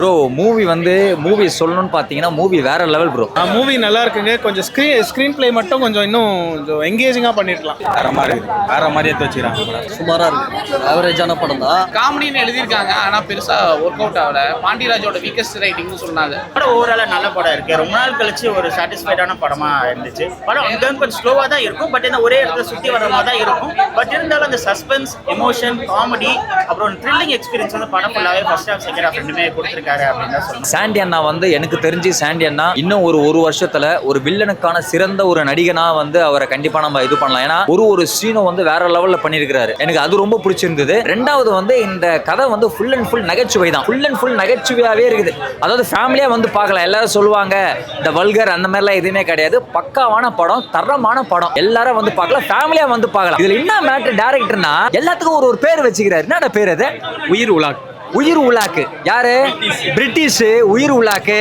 Bro movie சொல்லணும்னு பார்த்தீங்கன்னா movie வேற லெவல் ப்ரோ. மூவி நல்லா இருக்குங்க. கொஞ்சம் ஸ்க்ரீன் பிளே மட்டும் இன்னும் கொஞ்சம் எங்கேஜிங்காக பண்ணிருக்கலாம். வேற மாதிரி எடுத்து வச்சுக்கிறாங்க. சுமாராக இருக்கு, ஆவரேஜான படம் தான். காமெடின்னு எழுதியிருக்காங்க, ஆனால் பெருசாக ஒர்க் அவுட் ஆகல. பாண்டியராஜோட வீக்கஸ்ட் ரைட்டிங்னு சொன்னாங்க. படம் ஓவராலாக நல்ல படம் இருக்கு. ரொம்ப நாள் கழிச்சு ஒரு சாட்டிஸ்ஃபைடான படமாக இருந்துச்சு. படம் அங்கே கொஞ்சம் ஸ்லோவாக தான் இருக்கும், பட் இந்த ஒரே இடத்துல சுற்றி வர மாதிரி தான் இருக்கும். பட் இருந்தாலும் அந்த சஸ்பென்ஸ், எமோஷன், காமெடி, அப்புறம் த்ரில்லிங் எக்ஸ்பீரியன்ஸ் வந்து படம் ஃபுல்லாகவே ஃபர்ஸ்ட் ஹாஃப் செகண்ட் ஹாஃப் ரெண்டுமே கொடுத்துருக்காரு அப்படின்னு தான் சொல்லணும். சாண்டி அண்ணா எனக்கு தெரிஞ்சு சாண்டி அண்ணா இன்னும் ஒரு வருஷத்துல ஒரு வில்லனுக்கான சிறந்த ஒரு நடிகனா அவரை கண்டிப்பா நம்ம இது பண்ணலாம். ஏன்னா ஒரு சீனும் வேற லெவல்ல பண்ணிருக்காரு. எனக்கு அது ரொம்ப பிடிச்சிருந்தது. ரெண்டாவது இந்த கதை ஃபுல் அண்ட் ஃபுல் நகைச்சுவை தான். ஃபுல் அண்ட் ஃபுல் நகைச்சுவையாவே இருக்குது. அதாவது ஃபேமிலியா பார்க்கலாம். எல்லாரும் சொல்லுவாங்க இந்த வல்கர் அந்த மாதிரிலாம் எதுவுமே கிடையாது. பக்காவான படம், தரமான படம். எல்லாரும் பார்க்கலாம், ஃபேமிலியா பார்க்கலாம். இதுல என்ன மேட்டர், டைரக்டர்னா எல்லாத்துக்கும் ஒரு பேர் வச்சுக்கிறாரு. என்னடா பேர் அது? உயிர் உலாக்கு. யாரு? பிரிட்டிஷ் உயிர் உலாக்கு.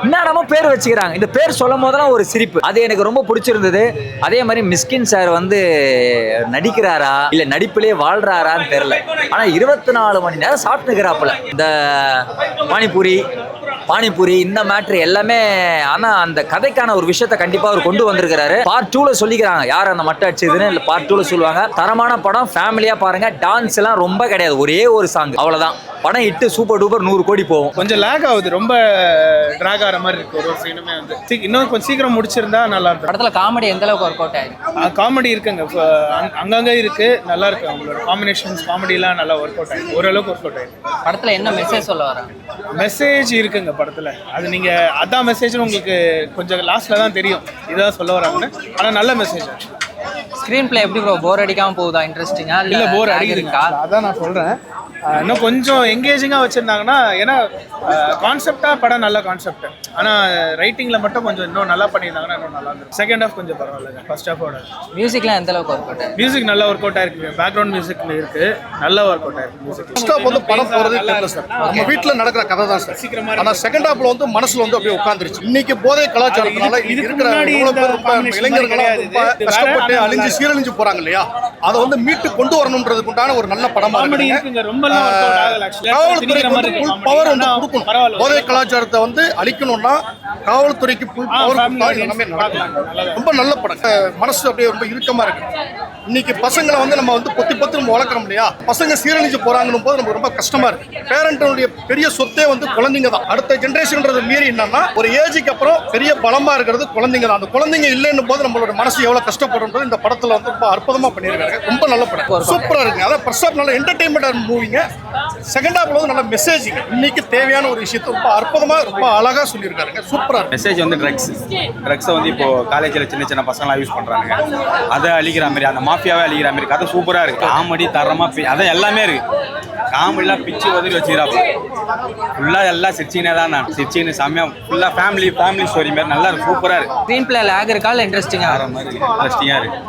என்னடமோ பேர் வச்சுக்கிறாங்க. இந்த பேர் சொல்லும் போதெல்லாம் ஒரு சிரிப்பு. அது எனக்கு ரொம்ப பிடிச்சிருந்தது. அதே மாதிரி மிஸ்கின் சார் நடிக்கிறாரா இல்ல நடிப்பிலே வாழ்றாரான்னு தெரியல. ஆனா 24 மணி நேரம் சாப்பிட்டுக்கிறாப்புல. இந்த பானிபூரி இந்த மேட்ரு எல்லாமே. ஆனா அந்த கதைக்கான ஒரு விஷயத்த கண்டிப்பா அவர் கொண்டு வந்திருக்கிறாரு. பார்ட் 2ல சொல்லிக்கிறாங்க யார் அந்த மட்டை அடிச்சதுன்னு. இல்ல பார்ட் 2ல சொல்லுவாங்க. தரமான படம், ஃபேமிலியா பாருங்க. டான்ஸ் எல்லாம் ரொம்ப கிடையாது, ஒரே ஒரு சாங், அவ்வளவுதான். படம் இட்டு சூப்பர் டூப்பர் 100 கோடி போகும். கொஞ்சம் லேக் ஆகுது, ரொம்ப டிராக் ஆகிற மாதிரி இருக்கு. ஒரு சீனுமே இன்னும் கொஞ்சம் சீக்கிரம் முடிச்சிருந்தா நல்லா இருக்கும். படத்துல காமெடி எந்த அளவுக்கு ஒர்க் அவுட் ஆயிருக்கு? காமெடி இருக்குங்க, அங்கங்க இருக்கு, நல்லா இருக்கு. அவங்களோட காம்பினேஷன்ஸ், காமெடிலாம் நல்லா ஒர்க் அவுட் ஆயிருக்கு. ஓரளவுக்கு ஒர்க் அவுட் ஆயிருக்கு. படத்துல என்ன மெசேஜ் சொல்ல வராங்க? மெசேஜ் இருக்குங்க படத்துல. அது நீங்க அதான் மெசேஜ்னு உங்களுக்கு கொஞ்சம் லாஸ்ட்ல தான் தெரியும் இதான் சொல்ல வராங்கன்னு. ஆனா நல்ல மெசேஜ். ஸ்கிரீன் பிளே எப்படி ப்ரோ? போர் அடிக்காம போகுதா? இன்ட்ரெஸ்டிங்கா இல்ல போர் அடிக்குதுங்க? அதான் நான் சொல்றேன். இன்னும் கொஞ்சம் எங்கேஜிங்காக வச்சுருந்தாங்கன்னா, ஏன்னா கான்செப்டாக படம் நல்ல கான்செப்ட். ஆனால் ரைட்டிங்கில் மட்டும் கொஞ்சம் இன்னும் நல்லா பண்ணியிருந்தாங்கன்னா இன்னும் நல்லா இருந்துச்சு. செகண்ட் ஹாஃப் கொஞ்சம் பரவாயில்லைங்க. ஃபர்ஸ்ட் ஹாஃபோட மியூசிக்லாம் எந்த அளவுக்கு ஒர்க் அவுட்? மியூசிக் நல்லா ஒர்க் அவுட் ஆயிருக்கு. பேக்ரவுண்ட் மியூசிக் இருக்கு, நல்ல ஒர்க் அவுட் ஆயிருக்கு. மியூசிக் ஃபர்ஸ்ட் ஹாஃப் படம் போகிறதே தெரியல சார். நம்ம வீட்டில் நடக்கிற கதை தான் சார் சீக்கிரமாக. ஆனால் செகண்ட் ஹாஃப்ல மனசுல அப்படியே உட்காந்துருச்சு. இன்னைக்கு போதை கலாச்சாரத்தினால இருக்கிற இளைஞர்கள் கஷ்டப்பட்டு அழிஞ்சு சீரழிஞ்சு போறாங்க இல்லையா, அதை மீட்டு கொண்டு வரணும்ன்றதுக்கு உண்டான ஒரு நல்ல படமா இருக்கு. ரொம்ப போதை கலாச்சாரத்தை அழிக்கணும்னா காவல்துறைக்கு ரொம்ப நல்ல படம். மனசு அப்படியே ரொம்ப இறுக்கமா இருக்கு. இன்னைக்கு பசங்களை நம்ம பொத்தி நம்ம வளர்க்குறோம் இல்லையா, பசங்க சீரழிஞ்சு போறாங்கன்னு போது நமக்கு ரொம்ப கஷ்டமா இருக்கு. பேரண்ட்டுடைய பெரிய சொத்தே குழந்தைங்க தான். அடுத்த ஜென்ரேஷன்ன்றது மீறி என்னன்னா, ஒரு ஏஜுக்கு அப்புறம் பெரிய பலமா இருக்கிறது குழந்தைங்க தான். அந்த குழந்தைங்க இல்லைன்னு போது நம்மளோட மனசு எவ்வளவு கஷ்டப்படுறது இந்த படத்துல ரொம்ப அற்புதமா பண்ணியிருக்காங்க. ரொம்ப நல்ல படம், சூப்பரா இருக்கு. அதான் ஃபர்ஸ்ட் ஹாஃப் நல்ல என்டர்டைன்மெண்ட் மூவிங்க. செகண்ட் ஹாஃப்ல நல்ல மெசேஜ், இன்னைக்கு தேவையான ஒரு விஷயத்தை ரொம்ப அற்புதமா ரொம்ப அழகா சொல்லியிருக்காருங்க. சூப்பரா இருக்கு. மெசேஜ் ட்ரக்ஸை இப்போ காலேஜில் சின்ன பசங்களாம் யூஸ் பண்றாங்க. அதை அழிக்கிற மாதிரி, அந்த மாஃபியாவே அழிக்கிற மாதிரி கதை சூப்பரா இருக்கு. காமெடி தரமா, அதான் எல்லாமே இருக்கு. காமெடிலாம் பிச்சு ஒதுக்கி வச்சுக்கிறாப்ப ஃபுல்லா எல்லாம் சிரிச்சினே தான். நான் சிரிச்சின்னு செம்மையா ஃபுல்லா ஃபேமிலி ஸ்டோரி மாதிரி நல்லா இருக்கு, சூப்பரா இருக்கு. ஸ்கிரீன் பிளே லேக் இருக்கா இல்ல இன்ட்ரெஸ்டிங்கா வேற மாதிரி இன்ட்ரெஸ்டிங்கா இருக்கு.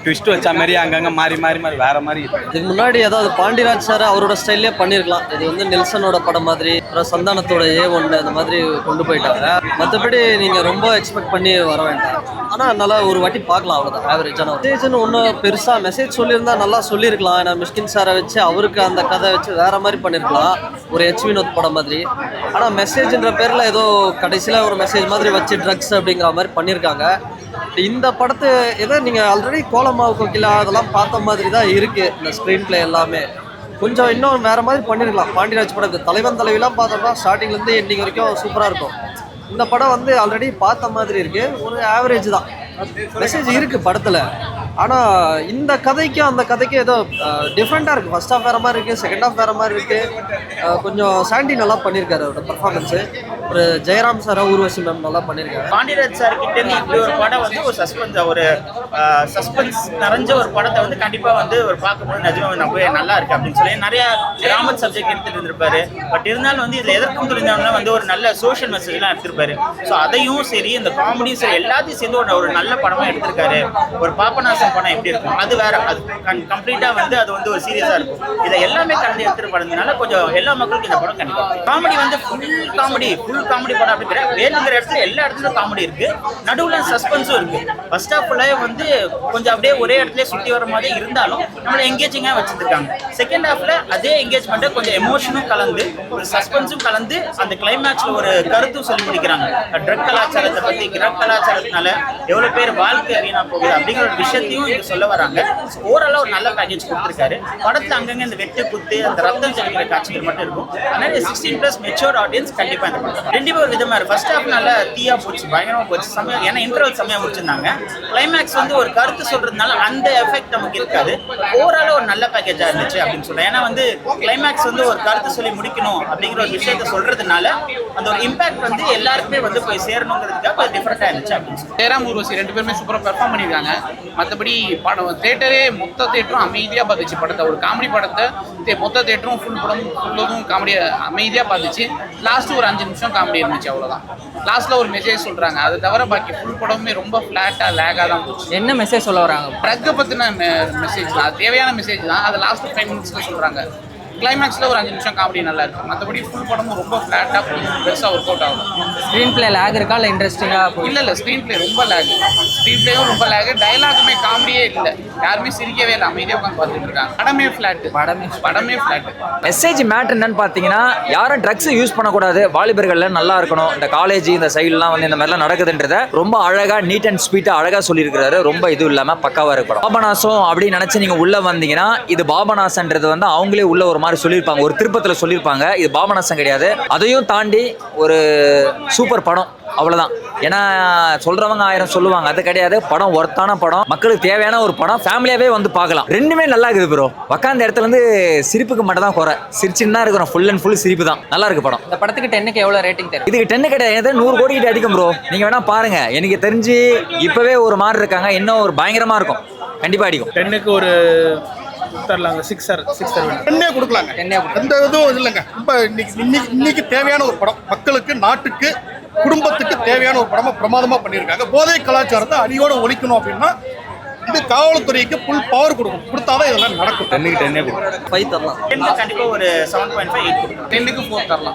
ட்விஸ்ட் வச்ச மாதிரி அங்கங்க மாறி வேற மாதிரி. இதுக்கு முன்னாடி ஏதாவது பாண்டியராஜ் சார் அவரோட ஸ்டைல்லே பண்ணிருக்கலாம். இது நெல்சனோட படம் மாதிரி, சந்தானத்தோட A1 அந்த மாதிரி கொண்டு போயிட்டாங்க. மற்றபடி நீங்க ரொம்ப எக்ஸ்பெக்ட் பண்ணி வர வேண்டாம். ஆனா நல்லா ஒரு வாட்டி பார்க்கலாம், அவ்வளவுதான். ஆவரேஜான மெசேஜ்னு ஒன்றும் பெருசா மெசேஜ் சொல்லியிருந்தா நல்லா சொல்லியிருக்கலாம். ஏன்னா மிஸ்கின் சாரை வச்சு அவருக்கு அந்த கதை வச்சு வேற மாதிரி பண்ணிருக்கலாம், ஒரு H. வினோத் படம் மாதிரி. ஆனா மெசேஜ்ன்ற பேர்ல ஏதோ கடைசியில ஒரு மெசேஜ் மாதிரி வச்சு ட்ரக்ஸ் அப்படிங்கிற மாதிரி பண்ணியிருக்காங்க. இந்த படத்தை ஏதோ நீங்க ஆல்ரெடி கோலமாவு கோகிலா அதெல்லாம் பார்த்த மாதிரி தான் இருக்கு. இந்த ஸ்க்ரீன் பிளே எல்லாமே கொஞ்சம் இன்னும் வேற மாதிரி பண்ணிருக்கலாம். பாண்டியராஜ் படம், இந்த தலைவன் தலைவிலாம் பார்த்தோம்னா ஸ்டார்டிங்ல இருந்து எண்டிங் வரைக்கும் சூப்பரா இருக்கும். இந்த படம் ஆல்ரெடி பார்த்த மாதிரி இருக்கு, ஒரு ஆவரேஜ் தான். மெசேஜ் இருக்கு படத்துல. ஆனா இந்த கதைக்கும் அந்த கதைக்கும் ஏதோ டிஃப்ரெண்டா இருக்கு. ஃபர்ஸ்ட் ஹாஃப் வேற மாதிரி இருக்கு, செகண்ட் ஹாஃப் வேற மாதிரி இருக்கு. கொஞ்சம் சாண்டி நல்லா பண்ணியிருக்காரு அவரோட பர்ஃபார்மன்ஸு. ஒரு ஜெயராம் சாரா, ஊர்வசி மேம் நல்லா பண்ணியிருக்காரு. பாண்டியராஜ் சார் கிட்ட இருந்து இப்படி ஒரு படம் ஒரு சஸ்பென்ஸ் நிறைஞ்ச ஒரு படத்தை கண்டிப்பா ஒரு பார்க்கும்போது நிஜமா நம்பவே நல்லா இருக்கு அப்படின்னு சொல்லி நிறைய கிராம சப்ஜெக்ட் எடுத்துட்டு இருந்திருப்பாரு. பட் இருந்தாலும் இதுல எதற்கும் தெரிஞ்சவங்க ஒரு நல்ல சோஷியல் மெசேஜ் எல்லாம் எடுத்திருப்பாரு. ஸோ அதையும் சரி, இந்த காமெடியும் சரி, எல்லாத்தையும் சேர்ந்து ஒரு நல்ல படமா எடுத்திருக்காரு. ஒரு பாப்பநாசம் படம் எப்படி இருக்கும் அது வேற, அது கம்ப்ளீட்டா அது ஒரு சீரியஸா இருக்கும். இதை எல்லாமே கலந்து எடுத்துட்டு படத்தினால கொஞ்சம் எல்லா மக்களுக்கும் இந்த படம் கண்டிப்பா. காமெடி ஃபுல் காமெடி படம் அப்படிங்கிற வேணுங்கிற இடத்துல எல்லா இடத்துலயும் காமெடி இருக்கு, நடுவுல சஸ்பென்ஸும் இருக்கு. ஃபர்ஸ்ட் ஹாஃப்ல கொஞ்சம் அப்படியே ஒரே இடத்துல சுத்தி வர மாதிரி இருந்தாலும் நம்மள எங்கேஜிங்கா வச்சிருக்காங்க. செகண்ட் ஹாஃப்ல அதே என்கேஜ்மெண்ட்டை கொஞ்சம் எமோஷனும் கலந்து ஒரு சஸ்பென்ஸும் கலந்து அந்த கிளைமேக்ஸ்ல ஒரு கருத்தும் சொல்லி முடிக்கிறாங்க. ட்ரக் கலாச்சாரத்தை பத்தி, ட்ரக் கலாச்சாரத்தினால எவ்வளவு பேர் வாழ்க்கை வீணா போகுது அப்படிங்கிற ஒரு விஷயத்தையும் இங்க சொல்ல வராங்க. ஓவராலா ஒரு நல்ல பேக்கேஜ் கொடுத்துருக்காரு. படத்துல அங்கங்க இந்த வெட்டு குத்து அந்த ரத்தம் ஜலிக்கிற காட்சிகள் மட்டும் இருக்கும். அதனால 16+ மெச்சூர் ஆடியன்ஸ் கண்டிப்பா இந்த படம் ரெண்டு ஒரு விதமா இருக்கு. ஃபர்ஸ்ட் ஹாஃப் நல்லா தீயா போச்சு, பயங்கரமா போச்சு, செமையா. ஏன்னா இன்டர்வல் செமையா முடிச்சிருந்தாங்க. கிளைமேக்ஸ் வந்து ஒரு கருத்து சொல்றதுனால அந்த எஃபெக்ட் நமக்கு இருக்காது. ஓவராலா ஒரு நல்ல பேக்கேஜா இருந்துச்சு அப்படின்னு சொல்றேன். ஏன்னா வந்து கிளைமேக்ஸ் வந்து ஒரு கருத்து சொல்லி முடிக்கணும் அப்படிங்கிற ஒரு விஷயத்த சொல்றதுனால அந்த ஒரு இம்பாக்ட் வந்து எல்லாருக்குமே வந்து போய் சேரணுங்கிறதுக்காக டிஃபரெண்டா இருந்துச்சு அப்படின்னு சொல்லி. ஜெயராம் ஊர்வசி ரெண்டு பேருமே சூப்பராக பெர்ஃபார்ம் பண்ணியிருக்காங்க. மற்றபடி படம் தேட்டரே மொத்த தேட்டரும் அமைதியாக பார்த்துச்சு படத்தை. ஒரு காமெடி படத்தை மொத்த தேட்டரும் ஃபுல் படம் ஃபுல்லதும் காமெடியாக அமைதியாக பார்த்துச்சு. லாஸ்ட்டு ஒரு 5 நிமிஷம் காமெடி இருந்துச்சு, அவ்வளோதான். லாஸ்ட்டில் ஒரு மெசேஜ் சொல்கிறாங்க. அதை தவிர பாக்கி ஃபுல் படமே ரொம்ப ஃப்ளாட்டாக லேகாக தான் போச்சு. என்ன மெசேஜ் சொல்ல வராங்க? ட்ரக்கை பற்றின மெசேஜ் தான், அது தேவையான மெசேஜ் தான். அதை லாஸ்ட் 5 மினிட்ஸில் சொல்கிறாங்க. கிளைமேக்ஸில் ஒரு 5 நிமிஷம் காமெடி நல்லா இருக்கும். மற்றபடி ஃபுல் படமும் ரொம்ப ஃப்ளாட்டாக பெருசாக ஒர்க் அவுட் ஆகும். ஸ்க்ரீன் பிளே லேக் இருக்கா இல்லை இன்ட்ரெஸ்டிங்காக? இல்லை ஸ்க்ரீன் பிளே ரொம்ப லேக். ஸ்க்ரீன் பிளேயும் ரொம்ப லேக். டைலாகுமே காமெடியே இல்லை. யாருமே சிரிக்கவே இல்லை, அமைதியாக உட்காந்து பார்த்துட்டு இருக்காங்க. படமே ஃப்ளாட்டு. படமே ஃப்ளாட்டு. மெசேஜ் மேட்டர் என்னன்னு பார்த்தீங்கன்னா, யாரும் ட்ரக்ஸ் யூஸ் பண்ணக்கூடாது, வாலிபர்கள் நல்லா இருக்கணும், இந்த காலேஜ் இந்த சைட்லாம் வந்து இந்த மாதிரிலாம் நடக்குதுன்றத ரொம்ப அழகாக நீட் அண்ட் ஸ்வீட்டாக அழகாக சொல்லியிருக்கிறாரு. ரொம்ப இது இல்லாமல் பக்காவாக இருக்கு படம். பாபநாசம் அப்படின்னு நினச்சி நீங்கள் உள்ளே வந்தீங்கன்னா, இது பாபநாசன்றது வந்து அவங்களே உள்ள ஒரு மாதிரி சொல்லியிருப்பாங்க, ஒரு திருப்பத்தில் சொல்லியிருப்பாங்க. இது பாபநாசம் கிடையாது. அதையும் தாண்டி ஒரு சூப்பர் படம், அவ்வளோதான். ஏன்னா சொல்றவங்க 1000 சொல்லுவாங்க, அது கிடையாது. படம் ஒர்த்தான படம், மக்களுக்கு தேவையான ஒரு படம், ஃபேமிலியாவே வந்து பார்க்கலாம். ரெண்டுமே நல்லா இருக்குது ப்ரோ. உட்காந்த இடத்துல இருந்து சிரிப்புக்கு மட்டும் தான் குறை, சிரிச்சுன்னு தான் இருக்கிறோம். ஃபுல் அண்ட் ஃபுல் சிரிப்பு தான். நல்லா இருக்கு படம். இந்த படத்துக்கு 10க்கு எவ்வளோ ரேட்டிங் தரும்? இதுக்கு 10 கிடையாது, 100 கோடி கிட்ட அடிக்கும் ப்ரோ. நீங்க வேணா பாருங்க. எனக்கு தெரிஞ்சு இப்பவே ஒரு மாதிரி இருக்காங்க, இன்னும் ஒரு பயங்கரமா இருக்கும். கண்டிப்பா அடிக்கும். 10க்கு ஒரு தரலாங்க. 6 தருவேன். 10 கொடுக்கலாங்க. எந்த இதுவும் இல்லைங்க. ரொம்ப இன்னைக்கு தேவையான ஒரு படம், மக்களுக்கு, நாட்டுக்கு, குடும்பத்துக்கு தேவையான ஒரு படமா பிரமாதமா பண்ணியிருக்காங்க. போதை கலாச்சாரத்தை அடியோட ஒழிக்கணும் அப்படின்னா இது காவல்துறைக்கு ஃபுல் பவர் கொடுத்தாதான் இதெல்லாம் நடக்கும். 10க்கு 10 கொடுக்கும். 5 தரலாம். 10 கண்டிப்பா ஒரு 7.5 8 10க்கு 4 தரலாம்.